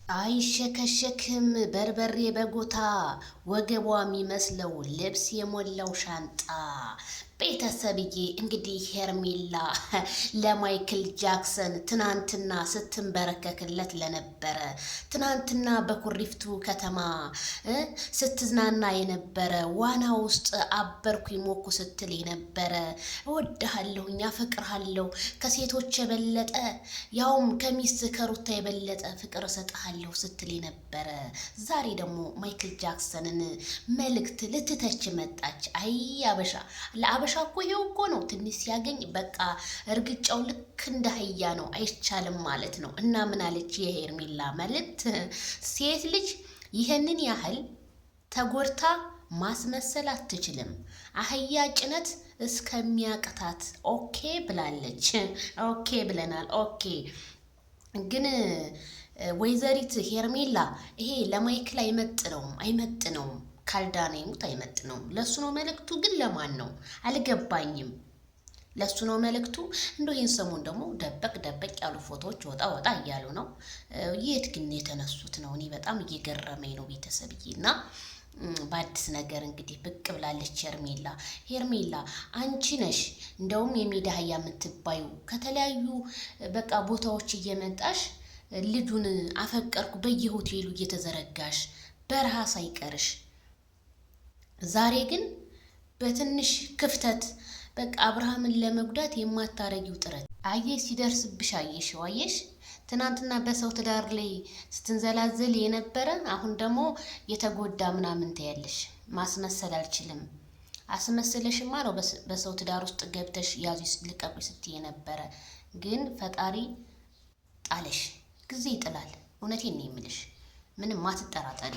አይሸከሸክም በርበሬ በጎታ ወገቧ የሚመስለው ልብስ የሞላው ሻንጣ። ቤተሰብዬ እንግዲህ ሄርሜላ ለማይክል ጃክሰን ትናንትና ስትንበረከክለት ለነበረ ትናንትና በኩሪፍቱ ከተማ ስትዝናና የነበረ ዋና ውስጥ አበርኩ ሞኩ ስትል የነበረ እወድሃለሁኝ አፈቅርሃለሁ ከሴቶች የበለጠ ያውም ከሚስት ከሩታ የበለጠ ፍቅር እሰጥሃለሁ ስትል የነበረ ዛሬ ደግሞ ማይክል ጃክሰንን መልእክት ልትተች መጣች። አይ አበሻ ለአበሻ እኮ ይሄው እኮ ነው። ትንሽ ሲያገኝ በቃ እርግጫው ልክ እንደ አህያ ነው፣ አይቻልም ማለት ነው። እና ምን አለች የሄርሜላ መልእክት? ሴት ልጅ ይህንን ያህል ተጎድታ ማስመሰል አትችልም፣ አህያ ጭነት እስከሚያቅታት ኦኬ ብላለች። ኦኬ ብለናል። ኦኬ ግን ወይዘሪት ሄርሜላ ይሄ ለማይክል አይመጥነውም። ካልዳነ ይሙት አይመጥነውም። ለሱ ነው መልእክቱ። ግን ለማን ነው አልገባኝም። ለሱ ነው መልእክቱ። እንደው ይህን ሰሞን ደግሞ ደበቅ ያሉ ፎቶዎች ወጣ እያሉ ነው። የት ግን የተነሱት ነው? እኔ በጣም እየገረመኝ ነው ቤተሰብዬ። እና በአዲስ ነገር እንግዲህ ብቅ ብላለች ሄርሜላ አንቺ ነሽ እንደውም የሜዳ አህያ የምትባዩ ከተለያዩ በቃ ቦታዎች እየመጣሽ ልጁን አፈቀርኩ በየሆቴሉ እየተዘረጋሽ በረሃ ሳይቀርሽ ዛሬ ግን በትንሽ ክፍተት በቃ አብርሃምን ለመጉዳት የማታረጊው ጥረት አየሽ፣ ሲደርስብሽ አየሽ። ትናንትና በሰው ትዳር ላይ ስትንዘላዘል የነበረ አሁን ደግሞ የተጎዳ ምናምን ታያለሽ። ማስመሰል አልችልም። አስመስለሽማ ነው በሰው ትዳር ውስጥ ገብተሽ ያዙ ልቀቁ ስትይ የነበረ። ግን ፈጣሪ ጣለሽ። ጊዜ ይጥላል። እውነቴን ነው የምልሽ። ምንም አትጠራጠሪ።